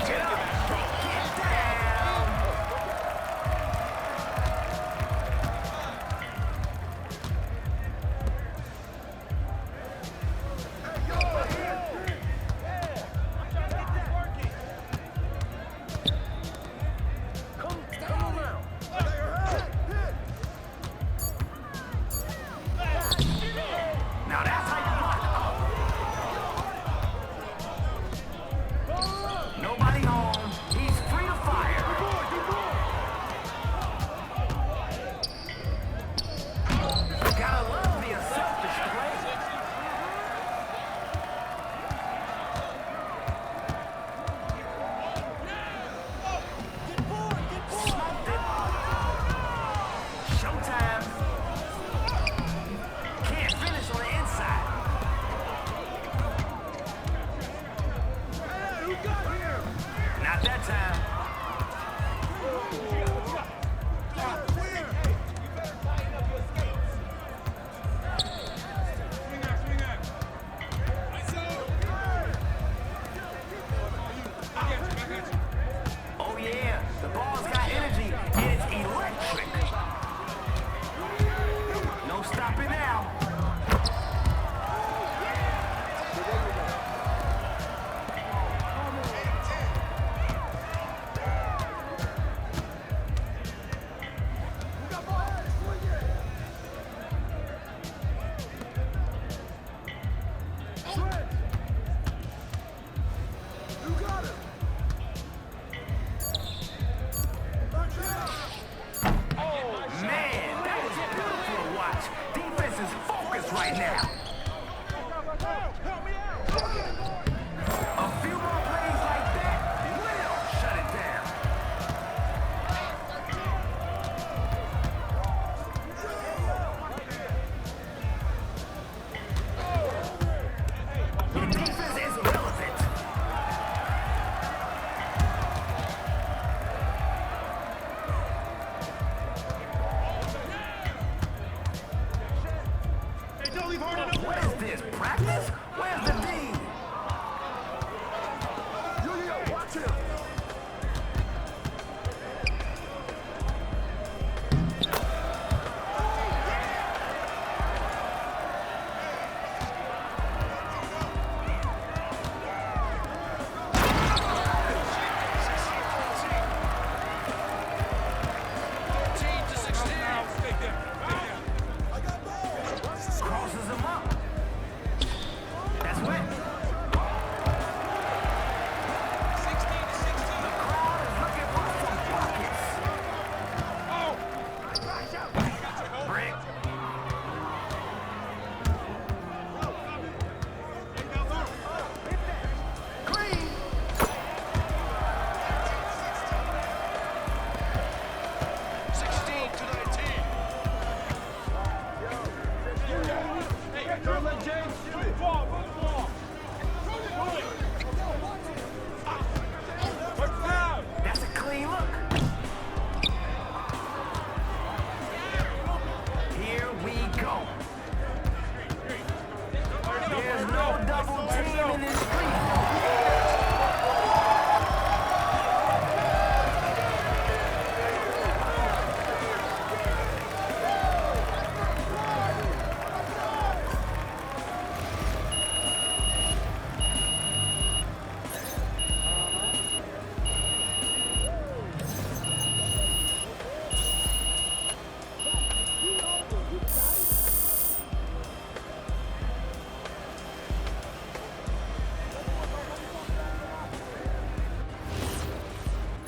Get right now. A few more plays like that will shut it down. Your defense is relevant. What is this, practice? Where's the dean? Watch him. Crosses him up. That's wet. The crowd is looking for some buckets. Brick. Green. That's a clean look. Here we go. There's no double team in this street.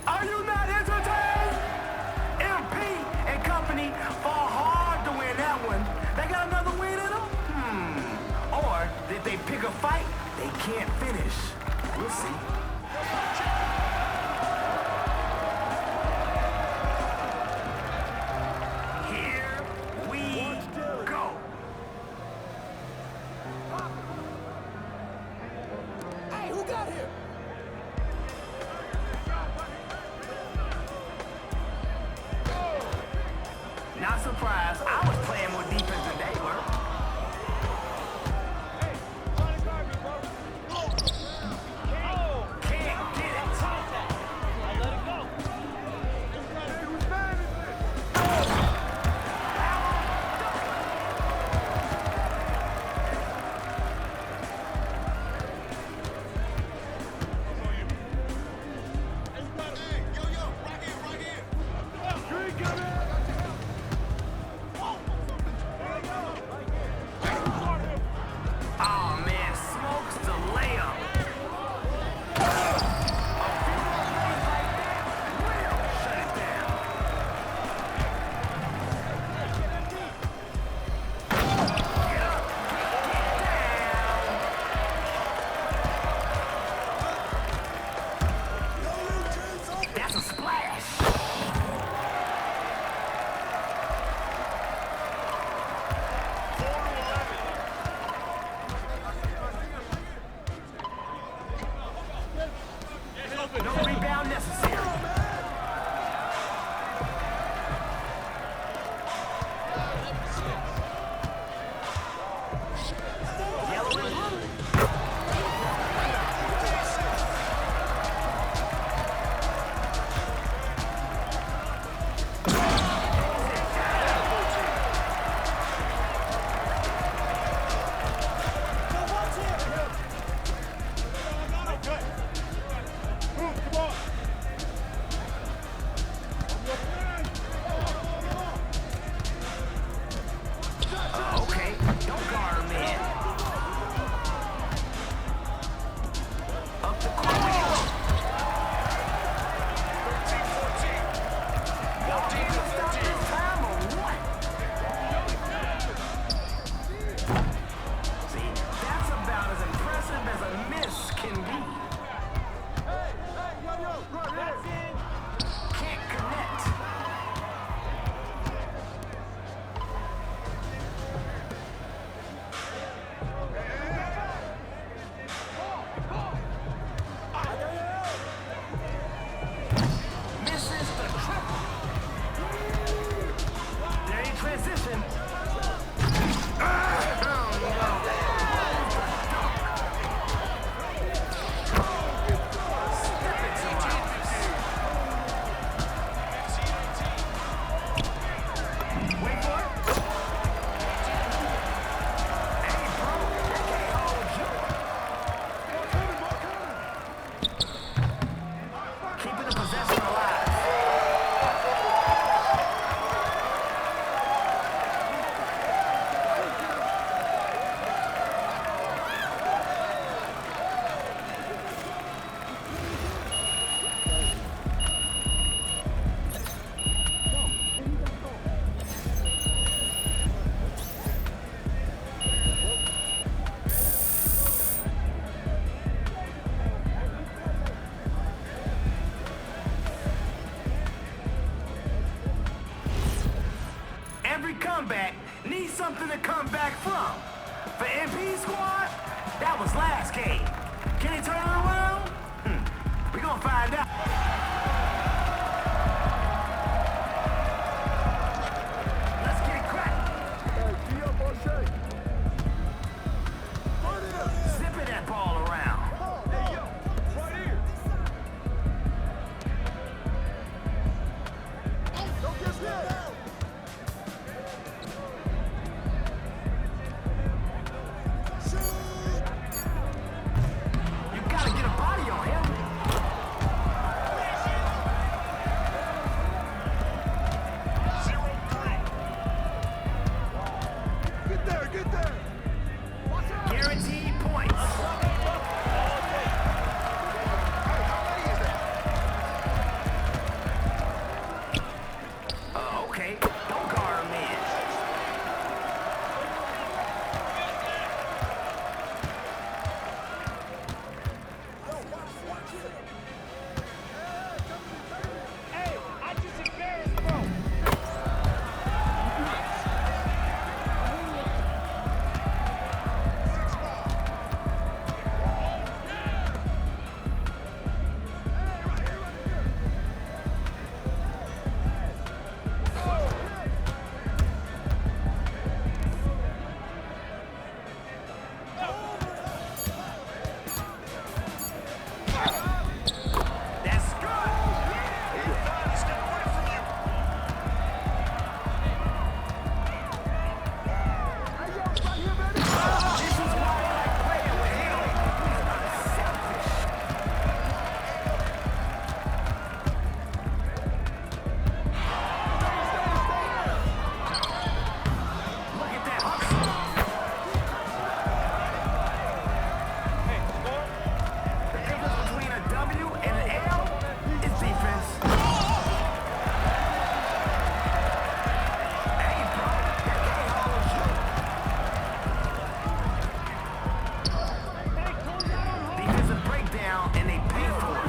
Are you not entertained? MP and company fought hard to win that one. They got another win in them? Or did they pick a fight they can't finish? We'll see. Here we go. Hey, who got here? Not surprised. I was playing more defense than they were. something to come back from. For MP squad, that was last game. Can he turn it around? We're gonna find out. Let's get it cracking. Hey, tee up, O'Shea. Run it up. Zipping that ball around. Hey, yo, right here. Don't get hit. You gotta get a body on him. Get there, get there. Watch out. Guaranteed points. Hey, how many is that? Okay, don't guard him in. Hey, I just embarrassed bro. That's good. Hey, yo, right here, baby. This is why I like playing with him. He's unselfish. Look at that hustle. The difference between a W and an L is defense. Hey, bro, that can't hold you. Defensive breakdown, and they pay for it.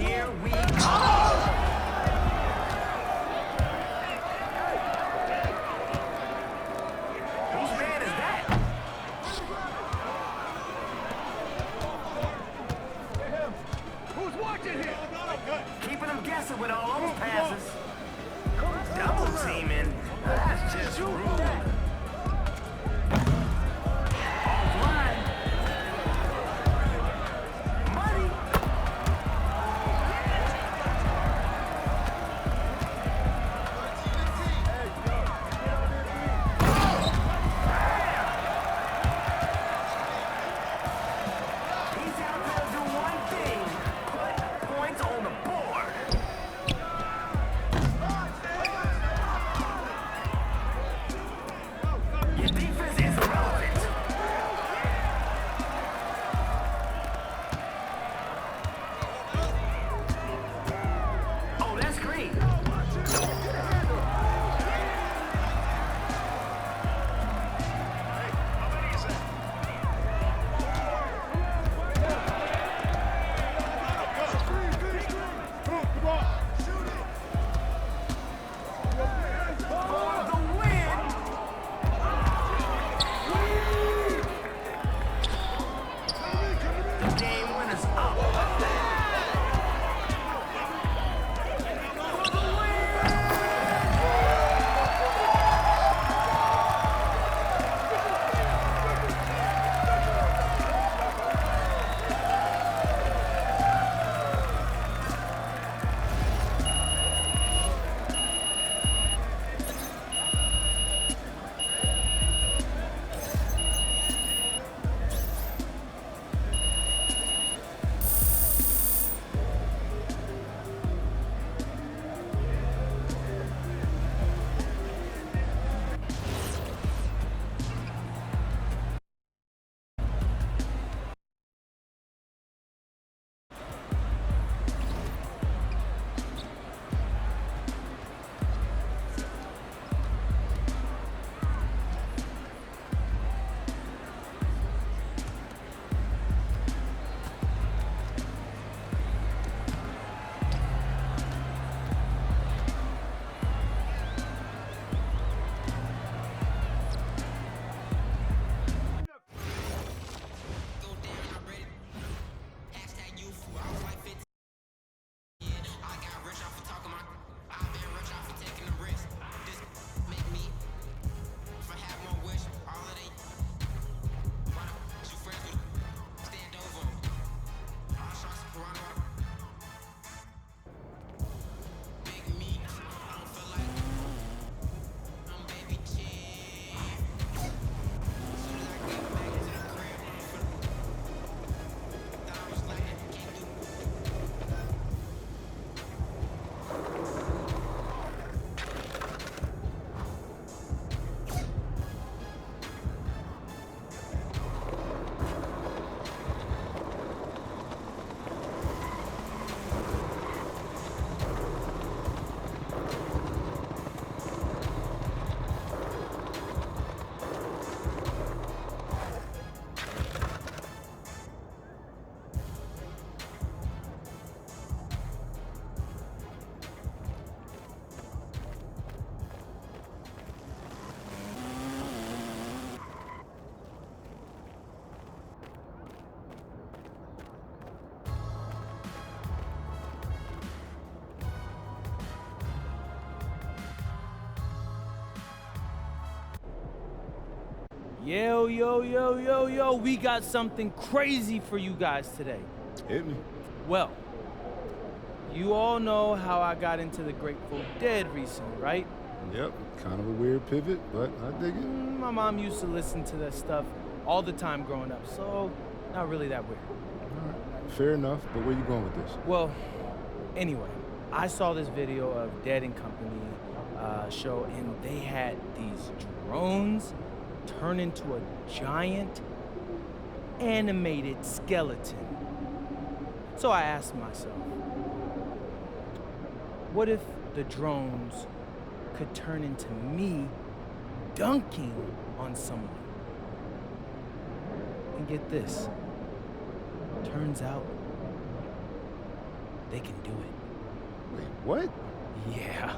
Here we go. Whose man is that? Who's watching here? Keeping them guessing with all those passes. Double teaming. That's just rude. Offline. Money. He's out there to do one thing. Put points on the board. Yo, yo, yo, yo, yo, we got something crazy for you guys today. Hit me. Well, you all know how I got into the Grateful Dead recently, right? Yep, kind of a weird pivot, but I dig it. My mom used to listen to that stuff all the time growing up, so not really that weird. All right, fair enough, but where you going with this? Well, anyway, I saw this video of Dead and Company show, and they had these drones turn into a giant animated skeleton. So I asked myself, what if the drones could turn into me dunking on someone? And get this, turns out they can do it. Wait, what? Yeah.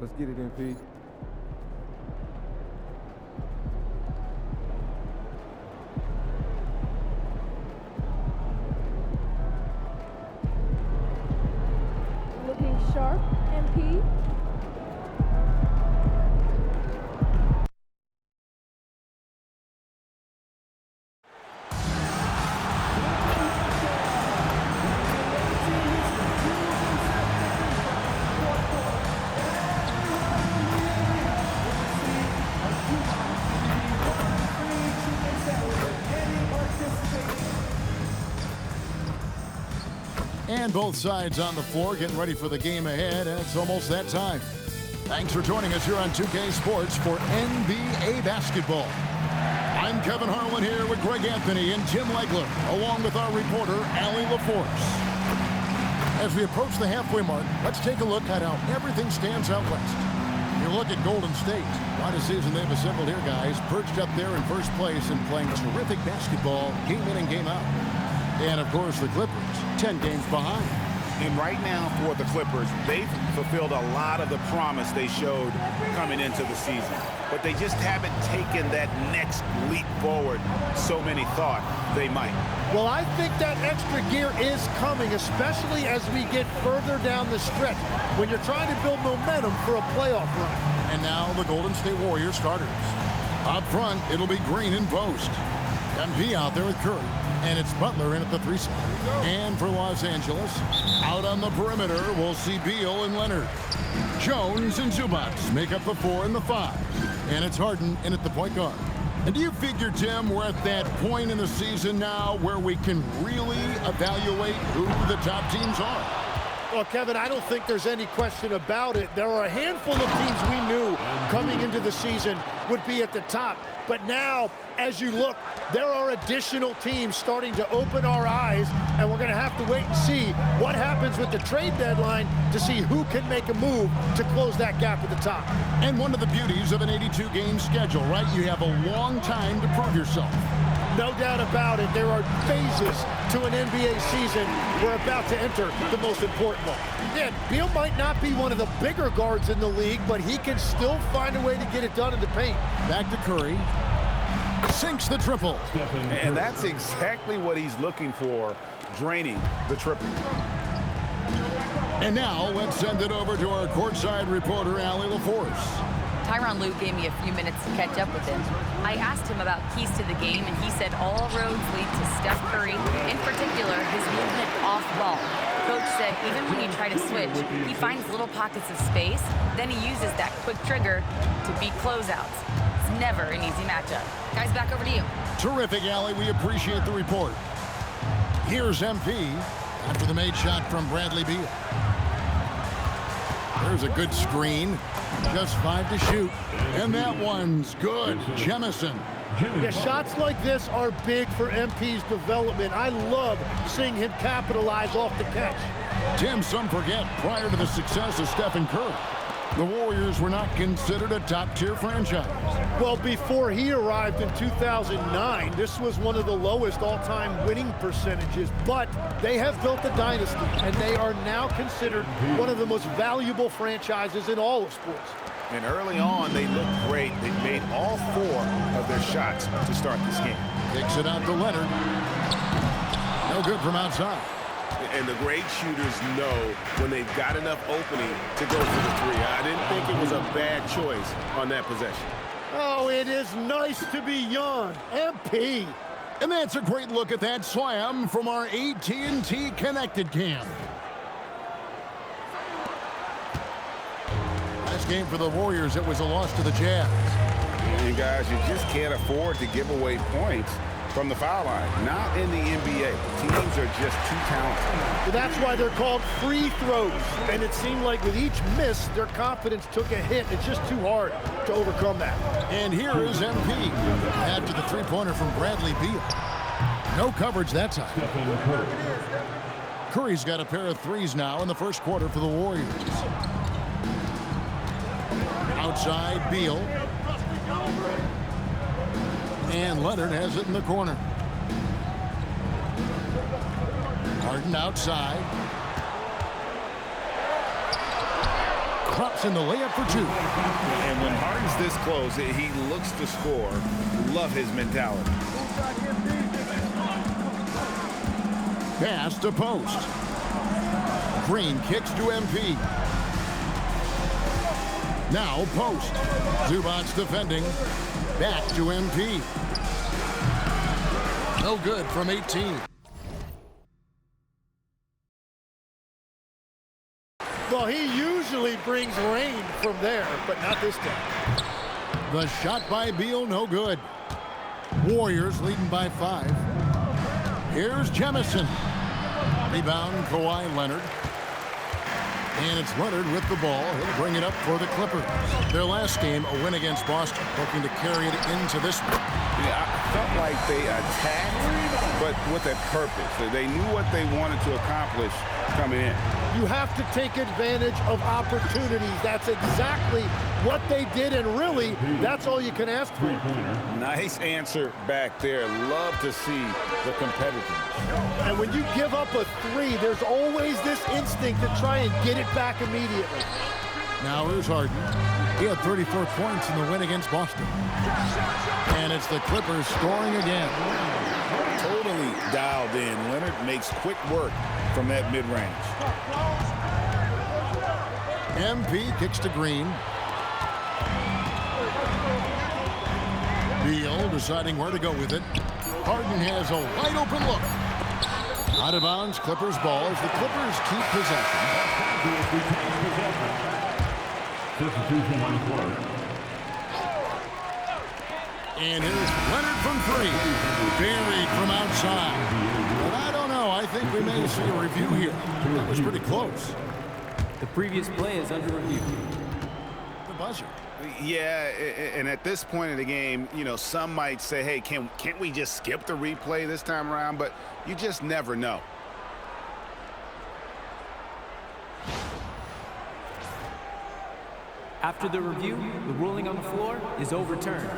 Let's get it, MP. Looking sharp, MP. And both sides on the floor getting ready for the game ahead. It's almost that time. Thanks for joining us here on 2K Sports for NBA basketball. I'm Kevin Harlan here with Greg Anthony and Tim Legler, along with our reporter, Allie LaForce. As we approach the halfway mark, let's take a look at how everything stands out west. You look at Golden State. What a season they've assembled here, guys. Perched up there in first place and playing terrific basketball game in and game out. And, of course, the Clippers, 10 games behind. And right now for the Clippers, they've fulfilled a lot of the promise they showed coming into the season. But they just haven't taken that next leap forward so many thought they might. Well, I think that extra gear is coming, especially as we get further down the stretch, when you're trying to build momentum for a playoff run. And now the Golden State Warriors starters. Up front, it'll be Green in post. MP out there with Curry. And it's Butler in at the 3 spot. And for Los Angeles, out on the perimeter, we'll see Beal and Leonard. Jones and Zubac make up the 4 and the 5. And it's Harden in at the point guard. And do you figure, Tim, we're at that point in the season now where we can really evaluate who the top teams are? Well, Kevin, I don't think there's any question about it. There are a handful of teams we knew coming into the season would be at the top. But now, as you look, there are additional teams starting to open our eyes, and we're going to have to wait and see what happens with the trade deadline to see who can make a move to close that gap at the top. And one of the beauties of an 82-game schedule, right? You have a long time to prove yourself. No doubt about it. There are phases to an NBA season. We're about to enter the most important one. Yeah, Beal might not be one of the bigger guards in the league, but he can still find a way to get it done in the paint. Back to Curry. Sinks the triple. And that's exactly what he's looking for, draining the triple. And now let's send it over to our courtside reporter, Allie LaForce. Tyronn Lue gave me a few minutes to catch up with him. I asked him about keys to the game, and he said all roads lead to Steph Curry, in particular, his movement off ball. Coach said even when you try to switch, he finds little pockets of space, then he uses that quick trigger to beat closeouts. It's never an easy matchup. Guys, back over to you. Terrific, Allie. We appreciate the report. Here's MP after the made shot from Bradley Beal. There's a good screen. Just 5 to shoot. And that one's good. Jemison. Yeah, shots like this are big for MP's development. I love seeing him capitalize off the catch. Tim, some forget, prior to the success of Stephen Curry, the Warriors were not considered a top-tier franchise. Well, before he arrived in 2009, this was one of the lowest all-time winning percentages, but they have built a dynasty, and they are now considered one of the most valuable franchises in all of sports. And early on, they looked great. They made all 4 of their shots to start this game. Kicks it out to Leonard. No good from outside. And the great shooters know when they've got enough opening to go for the three. I didn't think it was a bad choice on that possession. Oh, it is nice to be young. MP. And that's a great look at that slam from our AT&T Connected Cam. Last game for the Warriors, it was a loss to the Jazz. And guys, you just can't afford to give away points from the foul line. Not in the NBA. Teams are just too talented. That's why they're called free throws. And it seemed like with each miss, their confidence took a hit. It's just too hard to overcome that. And here is MP. After the three-pointer from Bradley Beal. No coverage that time. Curry's got a pair of threes now in the first quarter for the Warriors. Outside, Beal. And Leonard has it in the corner. Harden outside. Drops in the layup for two. And when Harden's this close, he looks to score. Love his mentality. Pass to Post. Green kicks to MP. Now Post. Zubac's defending. Back to MP. No good from 18. Well, he usually brings rain from there, but not this time. The shot by Beal, no good. Warriors leading by 5. Here's Jemison. Rebound, Kawhi Leonard. And it's Leonard with the ball. He'll bring it up for the Clippers. Their last game, a win against Boston, looking to carry it into this one. Yeah, I felt like they attacked, but with a purpose. They knew what they wanted to accomplish coming in. You have to take advantage of opportunities. That's exactly what they did, and really, that's all you can ask for. Nice answer back there. Love to see the competitiveness. And when you give up a three, there's always this instinct to try and get it back immediately. Now here's Harden. He had 34 points in the win against Boston. And it's the Clippers scoring again. Totally dialed in. Leonard makes quick work from that mid-range. MP kicks to Green. Beal deciding where to go with it. Harden has a wide open look. Out of bounds, Clippers ball as the Clippers keep possession. And here's Leonard from three. Buried from outside. But I don't know. I think we may see a review here. That was pretty close. The previous play is under review. The buzzer. Yeah, and at this point in the game, you know, some might say, hey, can't we just skip the replay this time around? But you just never know. After the review, the ruling on the floor is overturned.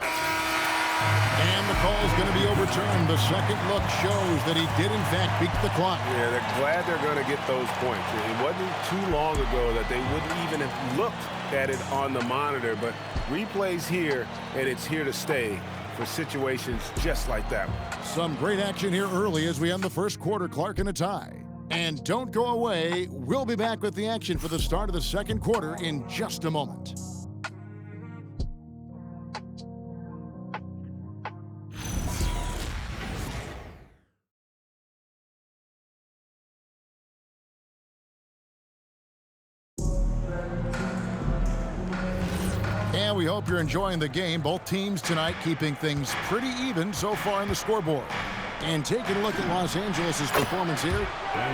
And the call is going to be overturned. The second look shows that he did, in fact, beat the clock. Yeah, they're glad they're going to get those points. It wasn't too long ago that they wouldn't even have looked at it on the monitor, but replays here, and it's here to stay for situations just like that. Some great action here early as we end the first quarter. Clark in a tie. And don't go away. We'll be back with the action for the start of the second quarter in just a moment. And we hope you're enjoying the game. Both teams tonight keeping things pretty even so far on the scoreboard. And taking a look at Los Angeles' performance here,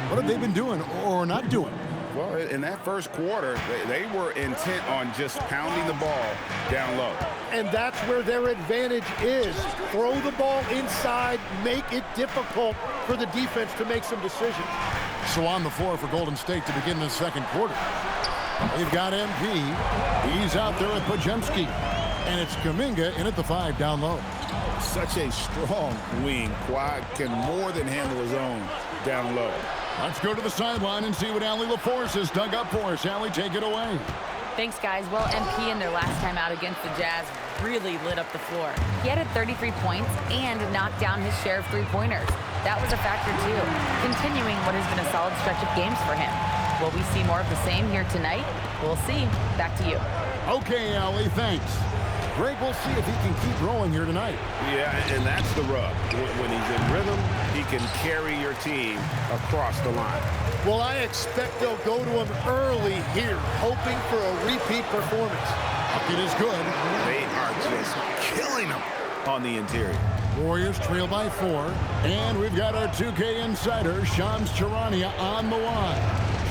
what have they been doing or not doing? Well, in that first quarter, they were intent on just pounding the ball down low. And that's where their advantage is. Throw the ball inside, make it difficult for the defense to make some decisions. So on the floor for Golden State to begin the second quarter. They've got MP. He's out there with Podziemski. And it's Kuminga in at the 5 down low. Such a strong wing. Kawhi can more than handle his own down low. Let's go to the sideline and see what Allie LaForce has dug up for us. Allie, take it away. Thanks, guys. Well, MP in their last time out against the Jazz really lit up the floor. He had 33 points and knocked down his share of three-pointers. That was a factor too, continuing what has been a solid stretch of games for him. Will we see more of the same here tonight? We'll see. Back to you. Okay, Allie, thanks. Greg, we'll see if he can keep rolling here tonight. Yeah, and that's the rub. When he's in rhythm, he can carry your team across the line. Well, I expect they'll go to him early here, hoping for a repeat performance. It is good. They are just killing them on the interior. Warriors trail by 4. And we've got our 2K insider, Shams Charania, on the line.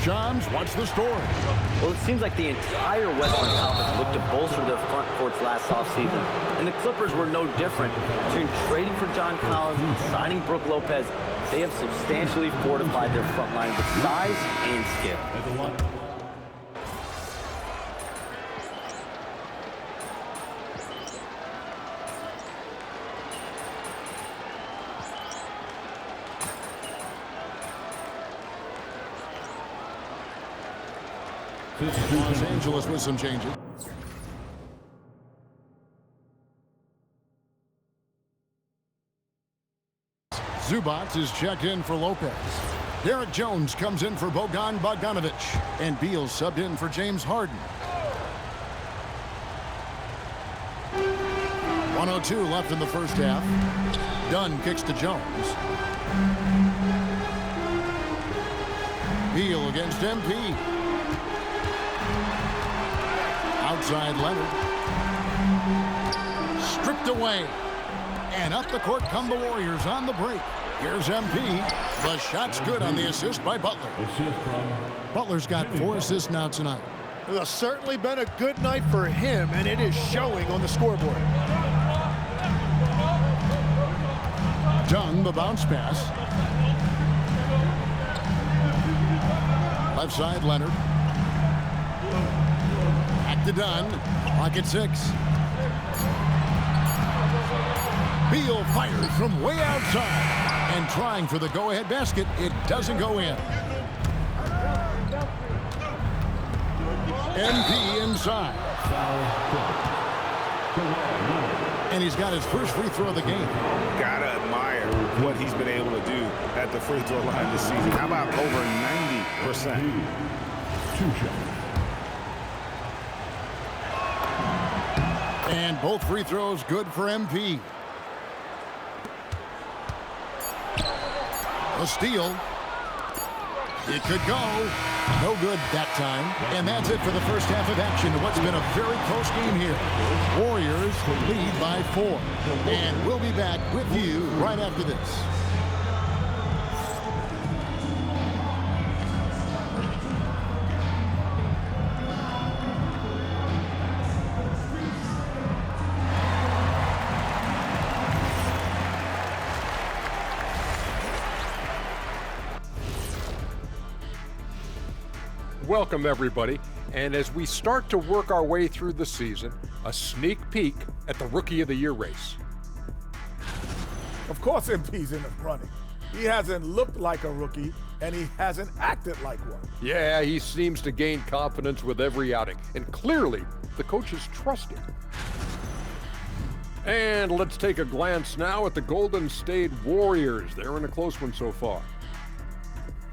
Shams, what's the story? Well, it seems like the entire Western Conference looked to bolster their front courts last offseason. And the Clippers were no different. Between trading for John Collins and signing Brook Lopez, they have substantially fortified their front line with size and skill. Los Angeles with some changes. Zubac is checked in for Lopez. Derek Jones comes in for Bogan Bogdanovic. And Beal subbed in for James Harden. 1:02 left in the first half. Dunn kicks to Jones. Beal against MP. Outside Leonard. Stripped away. And up the court come the Warriors on the break. Here's MP. The shot's good on the assist by Butler. Butler's got 4 assists now tonight. It's certainly been a good night for him, and it is showing on the scoreboard. Dunn, the bounce pass. Left side, Leonard. Back to Dunn. Clock at 6. Beal fires from way outside. And trying for the go-ahead basket. It doesn't go in. MP inside. And he's got his first free throw of the game. Gotta admire what he's been able to do at the free throw line this season. How about over 90%? And both free throws good for MP. A steal. It could go. No good that time. And that's it for the first half of action. What's been a very close game here. Warriors lead by 4. And we'll be back with you right after this. Welcome, everybody. And as we start to work our way through the season, a sneak peek at the Rookie of the Year race. Of course MP's in the running. He hasn't looked like a rookie, and he hasn't acted like one. Yeah, he seems to gain confidence with every outing. And clearly, the coaches trust him. And let's take a glance now at the Golden State Warriors. They're in a close one so far.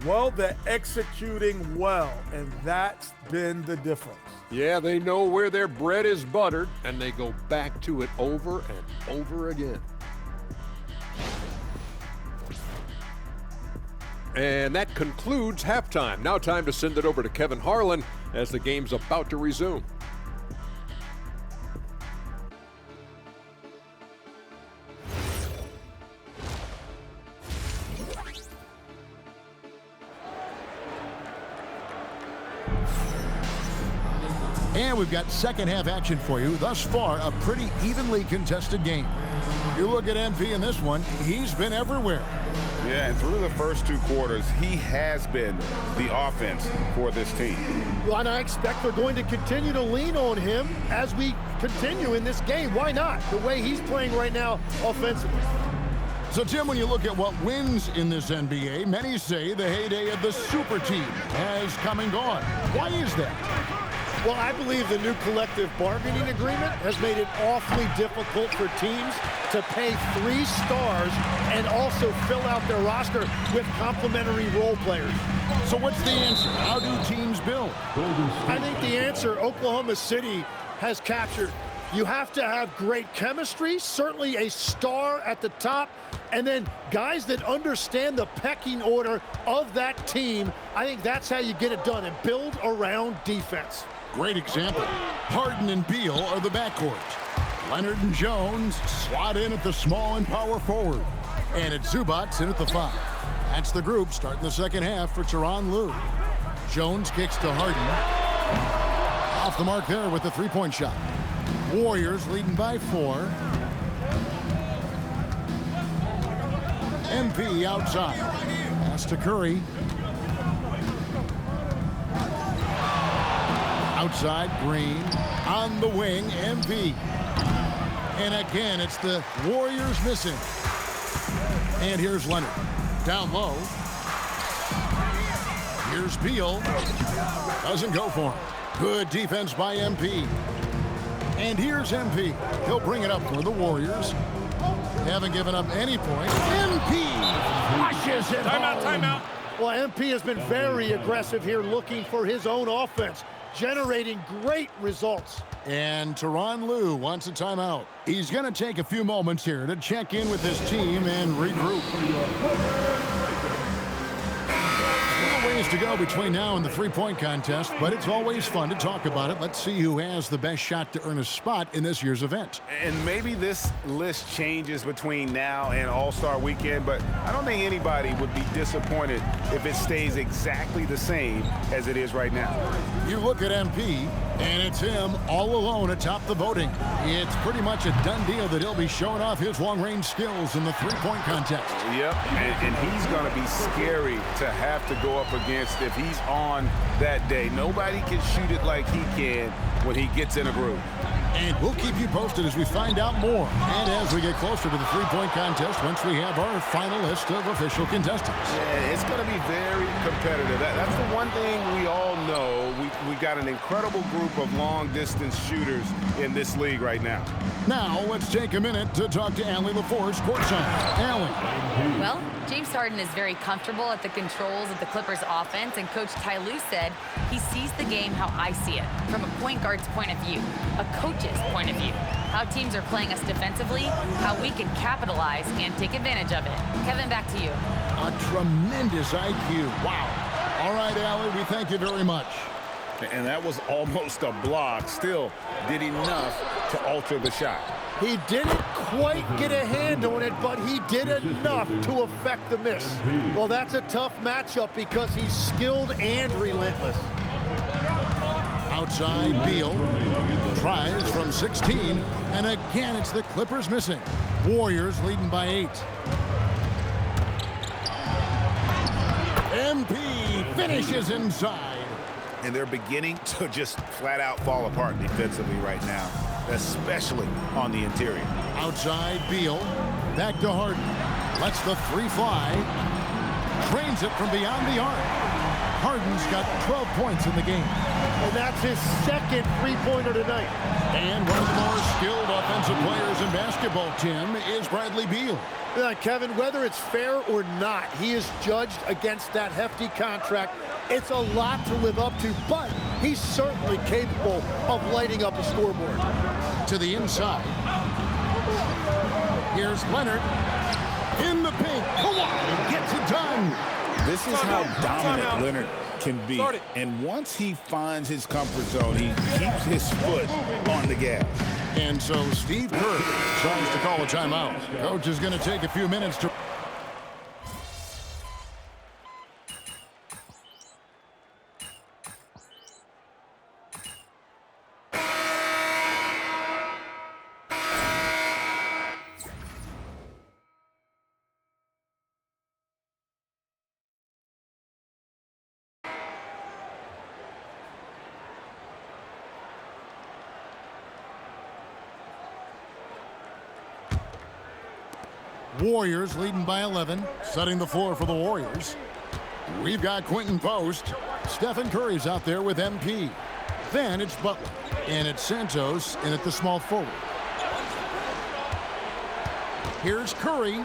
Well, they're executing well, and that's been the difference. Yeah, they know where their bread is buttered, and they go back to it over and over again. And that concludes halftime. Now time to send it over to Kevin Harlan as the game's about to resume. And we've got second half action for you. Thus far, a pretty evenly contested game. You look at MP in this one, he's been everywhere. Yeah, and through the first 2 quarters, he has been the offense for this team. Well, and I expect they're going to continue to lean on him as we continue in this game. Why not? The way he's playing right now offensively. So, Tim, when you look at what wins in this NBA, many say the heyday of the super team has come and gone. Why is that? Well, I believe the new collective bargaining agreement has made it awfully difficult for teams to pay 3 stars and also fill out their roster with complementary role players. So what's the answer? How do teams build? I think the answer Oklahoma City has captured. You have to have great chemistry, certainly a star at the top, and then guys that understand the pecking order of that team. I think that's how you get it done and build around defense. Great example. Harden and Beal are the backcourt. Leonard and Jones slot in at the small and power forward. And it's Zubac in at the 5. That's the group starting the second half for Tyronn Lue. Jones kicks to Harden. Off the mark there with the three-point shot. Warriors leading by 4. MP outside. Pass to Curry. Outside, Green. On the wing, MP. And again, it's the Warriors missing. And here's Leonard. Down low. Here's Beal. Doesn't go for him. Good defense by MP. And here's MP. He'll bring it up for the Warriors. Haven't given up any points. MP flushes it home. Timeout. Well, MP has been very aggressive here, looking for his own offense, generating great results. And Tyronn Lue wants a timeout. He's going to take a few moments here to check in with his team and regroup. Ways to go between now and the three-point contest, but it's always fun to talk about it. Let's see who has the best shot to earn a spot in this year's event. And maybe this list changes between now and All-Star Weekend, but I don't think anybody would be disappointed if it stays exactly the same as it is right now. You look at MP, and it's him all alone atop the voting. It's pretty much a done deal that he'll be showing off his long-range skills in the three-point contest. Yep, and he's going to be scary to have to go up against if he's on that day. Nobody can shoot it like he can when he gets in a groove. And we'll keep you posted as we find out more. And as we get closer to the three-point contest, once we have our final list of official contestants. Yeah, it's going to be very competitive. That's the one thing we all know. We got an incredible group of long-distance shooters in this league right now. Now, let's take a minute to talk to Allie LaForce courtside. Allie. Well, James Harden is very comfortable at the controls of the Clippers offense, and Coach Ty Lue said he sees the game how I see it, from a point guard's point of view, a coach's point of view, how teams are playing us defensively, how we can capitalize and take advantage of it. Kevin, back to you. A tremendous IQ. Wow. All right, Allie, we thank you very much. And that was almost a block. Still did enough to alter the shot. He didn't quite get a hand on it, but he did enough to affect the miss. Well, that's a tough matchup because he's skilled and relentless. Outside, Beal tries from 16, and again it's the Clippers missing. Warriors leading by 8. MP finishes inside. And they're beginning to just flat out fall apart defensively right now, especially on the interior. Outside, Beal. Back to Harden. Lets the 3 fly. Drains it from beyond the arc. Harden's got 12 points in the game. And that's his second three-pointer tonight. And one of the more skilled offensive players in basketball, Tim, is Bradley Beal. Kevin, whether it's fair or not, he is judged against that hefty contract. It's a lot to live up to, but he's certainly capable of lighting up a scoreboard. To the inside. Here's Leonard. In the paint. Kawhi gets it done. This is how dominant Leonard can be. And once he finds his comfort zone, he keeps his foot on the gas. And so Steve Kerr tries to call a timeout. Coach is going to take a few minutes to... Warriors leading by 11, setting the floor for the Warriors. We've got Quentin Post. Stephen Curry's out there with MP. Then it's Butler. And it's Santos in at the small forward. Here's Curry.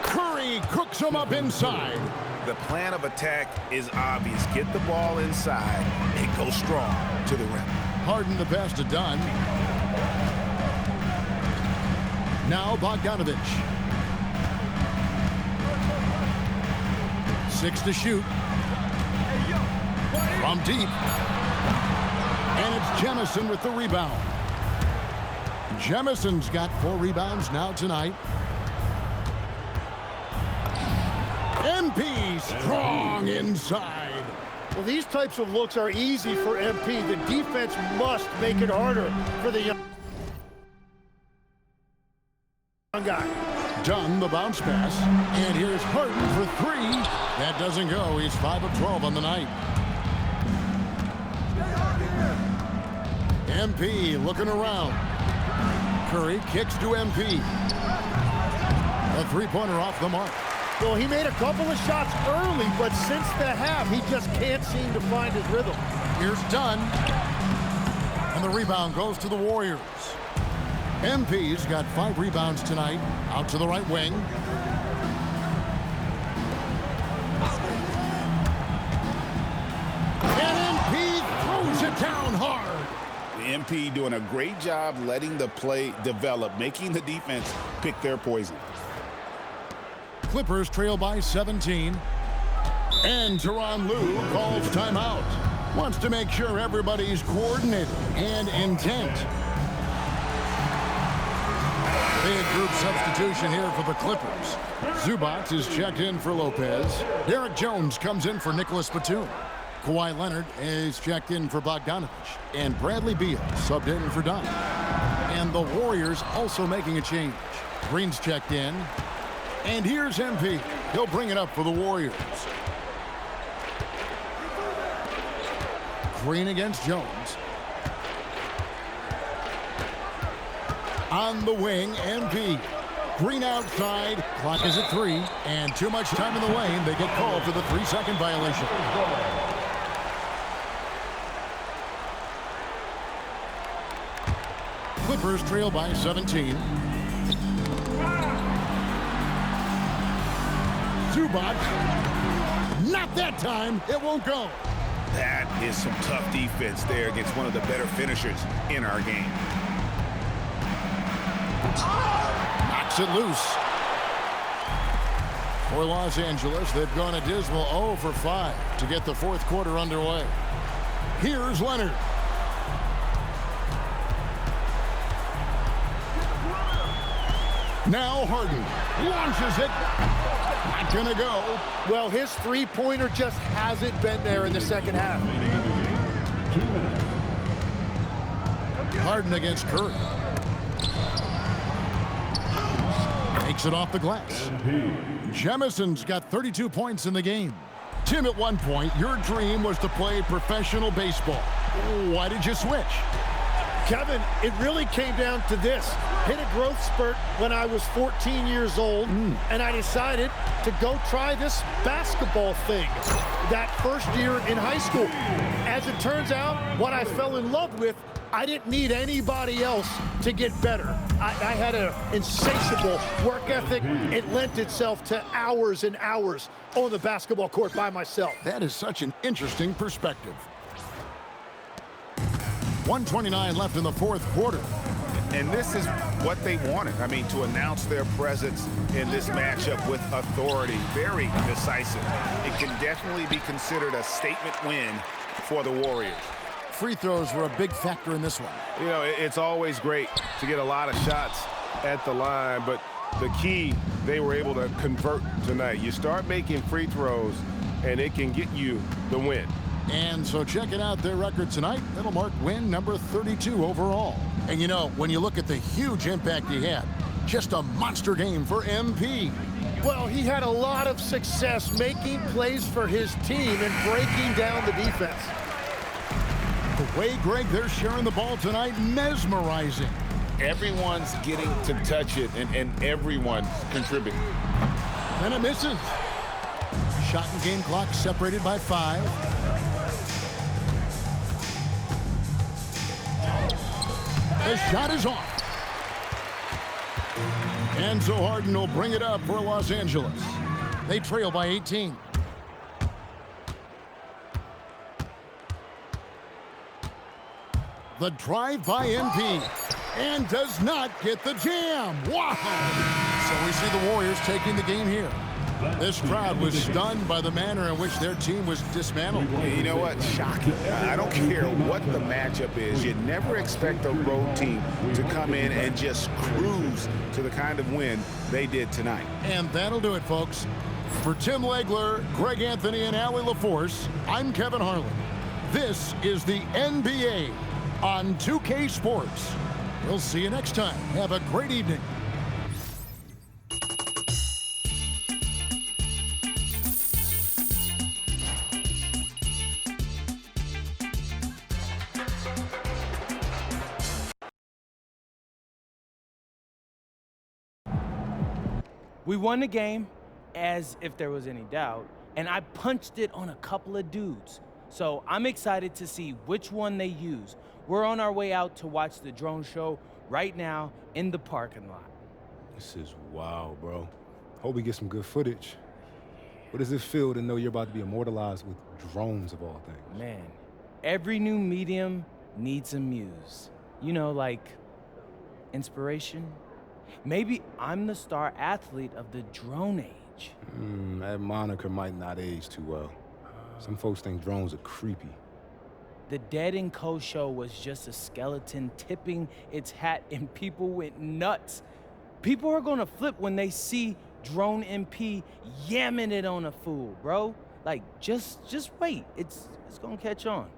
Curry cooks him up inside. The plan of attack is obvious. Get the ball inside and go strong to the rim. Harden the pass to Dunn. Now Bogdanovic. 6 to shoot. From deep. And it's Jemison with the rebound. Jemison's got 4 rebounds now tonight. MP strong inside. Well, these types of looks are easy for MP. The defense must make it harder for the young guy. Dunn the bounce pass. And here's Harden for 3. That doesn't go. He's 5 of 12 on the night. MP looking around. Curry kicks to MP. A three-pointer off the mark. Well, he made a couple of shots early, but since the half, he just can't seem to find his rhythm. Here's Dunn. And the rebound goes to the Warriors. MP's got 5 rebounds tonight. Out to the right wing. And MP throws it down hard. The MP doing a great job letting the play develop, making the defense pick their poison. Clippers trail by 17. And Tyronn Lue calls timeout. Wants to make sure everybody's coordinated and intent. Big group substitution here for the Clippers. Zubac is checked in for Lopez. Derek Jones comes in for Nicholas Batum. Kawhi Leonard is checked in for Bogdanovic. And Bradley Beal subbed in for Dunn. And the Warriors also making a change. Green's checked in. And here's MP. He'll bring it up for the Warriors. Green against Jones. On the wing, MP. Green outside. Clock is at 3. And too much time in the lane. They get called for the 3-second violation. Clippers trail by 17. Zubac. Not that time. It won't go. That is some tough defense there against one of the better finishers in our game. Knocks it loose. For Los Angeles, they've gone a dismal 0 for 5 to get the fourth quarter underway. Here's Leonard. Now Harden launches it. Not gonna go. Well, his three-pointer just hasn't been there in the second half. Harden against Curry. Takes it off the glass. Jemison's got 32 points in the game. Tim, at one point, your dream was to play professional baseball. Why did you switch? Kevin, it really came down to this. Hit a growth spurt when I was 14 years old, and I decided to go try this basketball thing that first year in high school. As it turns out, what I fell in love with, I didn't need anybody else to get better. I had an insatiable work ethic. It lent itself to hours and hours on the basketball court by myself. That is such an interesting perspective. 1:29 left in the fourth quarter. And this is what they wanted. I mean, to announce their presence in this matchup with authority, very decisive. It can definitely be considered a statement win for the Warriors. Free throws were a big factor in this one. You know, it's always great to get a lot of shots at the line, but the key, they were able to convert tonight. You start making free throws, and it can get you the win. And so checking out their record tonight, that'll mark win number 32 overall. And you know, when you look at the huge impact he had, just a monster game for MP. Well, he had a lot of success making plays for his team and breaking down the defense. The way, Greg, they're sharing the ball tonight, mesmerizing. Everyone's getting to touch it, and everyone's contributing. And it misses. Shot and game clock separated by 5. The shot is off. Enzo Harden will bring it up for Los Angeles. They trail by 18. The drive by MP. And does not get the jam. Wow! So we see the Warriors taking the game here. This crowd was stunned by the manner in which their team was dismantled. You know what? Shocking. I don't care what the matchup is. You never expect a road team to come in and just cruise to the kind of win they did tonight. And that'll do it, folks. For Tim Legler, Greg Anthony, and Allie LaForce, I'm Kevin Harlan. This is the NBA on 2K Sports. We'll see you next time. Have a great evening. We won the game, as if there was any doubt, and I punched it on a couple of dudes. So I'm excited to see which one they use. We're on our way out to watch the drone show right now in the parking lot. This is wild, bro. Hope we get some good footage. What does it feel to know you're about to be immortalized with drones of all things? Man, every new medium needs a muse. You know, like inspiration. Maybe I'm the star athlete of the drone age. That moniker might not age too well. Some folks think drones are creepy. The Dead & Co show was just a skeleton tipping its hat and people went nuts. People are gonna flip when they see Drone MP yamming it on a fool, bro. Like, just wait. It's gonna catch on.